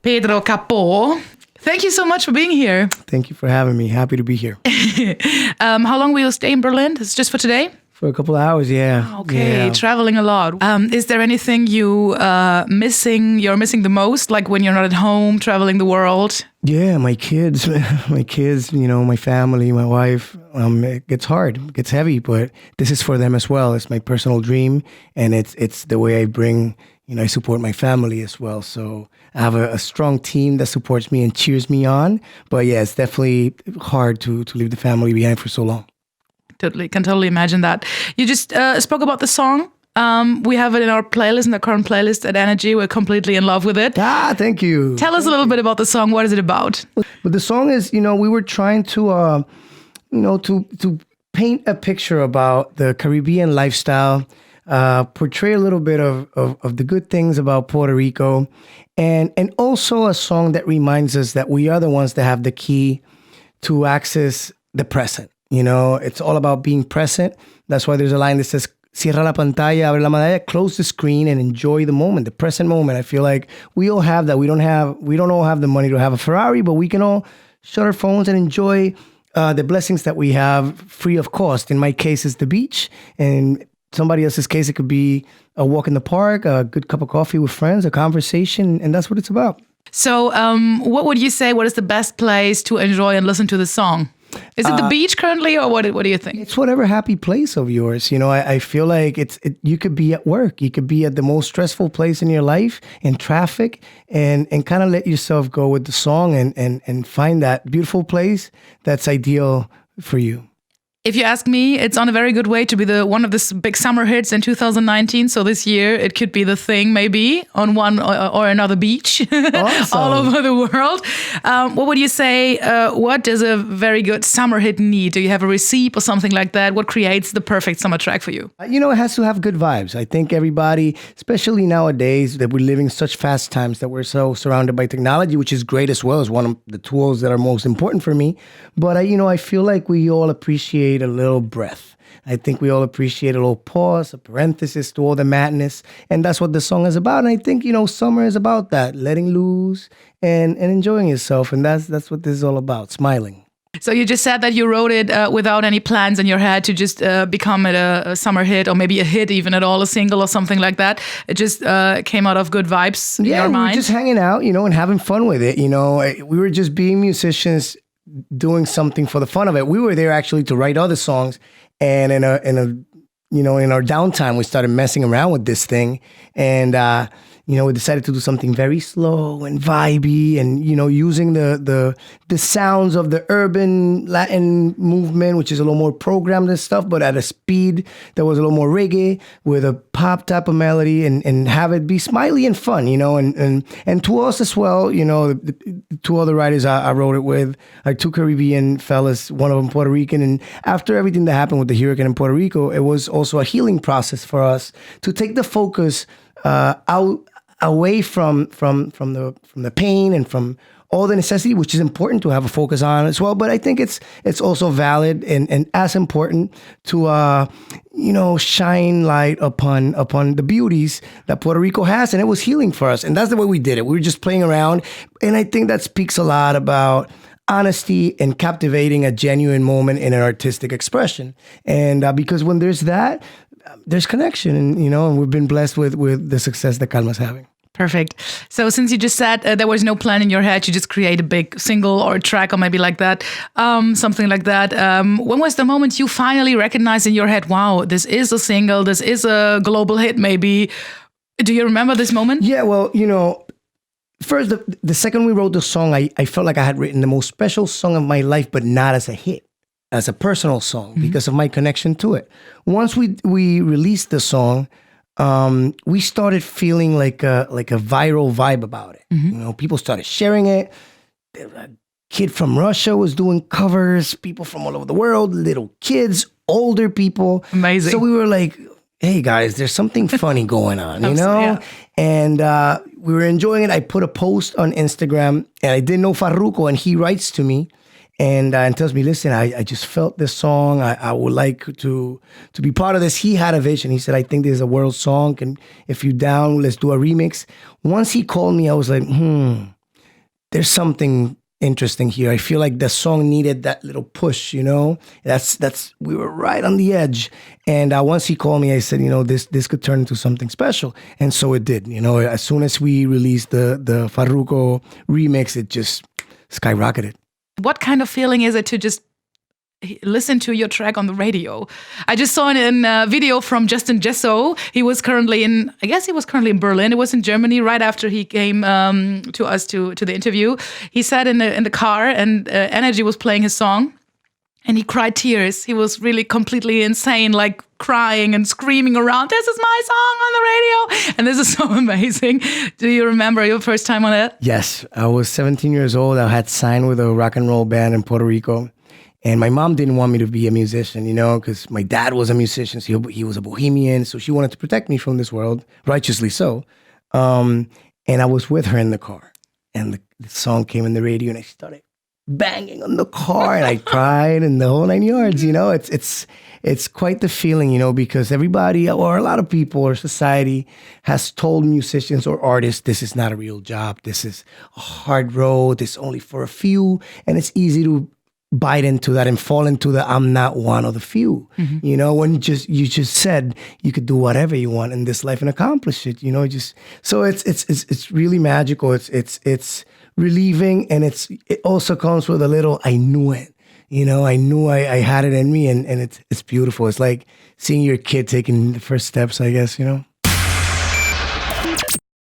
Pedro Capó. Thank you so much for being here. Thank you for having me. Happy to be here. How long will you stay in Berlin? It's just for today? For a couple of hours, yeah. Okay, Yeah. traveling a lot. Is there anything you're missing the most, like when you're not at home, traveling the world? Yeah, my kids, my family, my wife. It gets hard, it gets heavy, but this is for them as well. It's my personal dream, and it's the way I bring, I support my family as well. So I have a strong team that supports me and cheers me on. But yeah, it's definitely hard to leave the family behind for so long. Can totally imagine that. You just spoke about the song. We have it in our playlist, in the current playlist at Energy. We're completely in love with it. Thank you. Tell us a little bit about the song. What is it about? But the song is, we were trying to, to paint a picture about the Caribbean lifestyle, portray a little bit of the good things about Puerto Rico, and also a song that reminds us that we are the ones that have the key to access the present. It's all about being present. That's why there's a line that says, cierra la pantalla, abre la medalla, close the screen and enjoy the moment, the present moment. I feel like we all have that. We don't all have the money to have a Ferrari, but we can all shut our phones and enjoy the blessings that we have free of cost. In my case, it's the beach. In somebody else's case, it could be a walk in the park, a good cup of coffee with friends, a conversation, and that's what it's about. So what would you say, what is the best place to enjoy and listen to the song? Is it the beach currently, or what do you think? It's whatever happy place of yours. I feel like you could be at work. You could be at the most stressful place in your life, in traffic, and kind of let yourself go with the song and find that beautiful place that's ideal for you. If you ask me, it's on a very good way to be one of the big summer hits in 2019. So this year, it could be the thing maybe on one or another beach Awesome. all over the world. What would you say, what does a very good summer hit need? Do you have a recipe or something like that? What creates the perfect summer track for you? It has to have good vibes. I think everybody, especially nowadays that we're living such fast times, that we're so surrounded by technology, which is great as well, as one of the tools that are most important for me. But I feel like we all appreciate a little breath. I think we all appreciate a little pause, a parenthesis to all the madness. And that's what the song is about. And I think, summer is about that, letting loose and enjoying yourself. And that's what this is all about, smiling. So you just said that you wrote it without any plans in your head to just become a summer hit, or maybe a hit even at all, a single or something like that. It just came out of good vibes in your mind. Yeah, we were just hanging out, and having fun with it. We were just being musicians, doing something for the fun of it. We were there actually to write other songs, and in our downtime, we started messing around with this thing, and we decided to do something very slow and vibey, and using the sounds of the urban Latin movement, which is a little more programmed and stuff, but at a speed that was a little more reggae with a pop type of melody, and have it be smiley and fun, and to us as well, the two other writers I wrote it with are two Caribbean fellas, one of them Puerto Rican, and after everything that happened with the hurricane in Puerto Rico, it was also a healing process for us to take the focus away from the pain and from all the necessity, which is important to have a focus on as well. But I think it's also valid and as important to shine light upon the beauties that Puerto Rico has, and it was healing for us. And that's the way we did it. We were just playing around, and I think that speaks a lot about honesty and captivating a genuine moment in an artistic expression. And because when there's that, there's connection, and we've been blessed with the success that Calma's having. Perfect. So since you just said there was no plan in your head, you just create a big single or a track or maybe like that, something like that. When was the moment you finally recognized in your head, wow, this is a single, this is a global hit maybe? Do you remember this moment? Yeah, well, first, the second we wrote the song, I felt like I had written the most special song of my life, but not as a hit, as a personal song, because of my connection to it. Once we released the song, we started feeling like a viral vibe about it. People started sharing it. A kid from Russia was doing covers, people from all over the world, little kids, older people. Amazing. So we were like, hey guys, there's something funny going on, Yeah. And we were enjoying it. I put a post on Instagram, and I didn't know Farruko, and he writes to me and tells me, listen, I just felt this song. I would like to be part of this. He had a vision. He said, I think this is a world song, and if you're down, let's do a remix. Once he called me, I was like, there's something interesting here. I feel like the song needed that little push, you know. That's we were right on the edge. And once he called me, I said, you know, this could turn into something special, and so it did. You know, as soon as we released the Farruko remix, it just skyrocketed. What kind of feeling is it to just listen to your track on the radio? I just saw a video from Justin Jesso. He was currently in Berlin. It was in Germany right after he came to us to the interview. He sat in the car and Energy was playing his song. And he cried tears. He was really completely insane, like crying and screaming around, "This is my song on the radio." And this is so amazing. Do you remember your first time on it? Yes, I was 17 years old. I had signed with a rock and roll band in Puerto Rico. And my mom didn't want me to be a musician, you know, because my dad was a musician. So he was a bohemian. So she wanted to protect me from this world, righteously so. And I was with her in the car. And the song came in the radio and I started banging on the car and I cried and the whole 9 yards, you know. It's quite the feeling, you know, because everybody or a lot of people or society has told musicians or artists, this is not a real job. This is a hard road. It's only for a few. And it's easy to bite into that and fall into the I'm not one of the few. Mm-hmm. You know, when you just said you could do whatever you want in this life and accomplish it, you know, so it's really magical. It's relieving, and it also comes with a little I knew it. You know, I knew I had it in me, and it's beautiful. It's like seeing your kid taking the first steps, I guess, you know.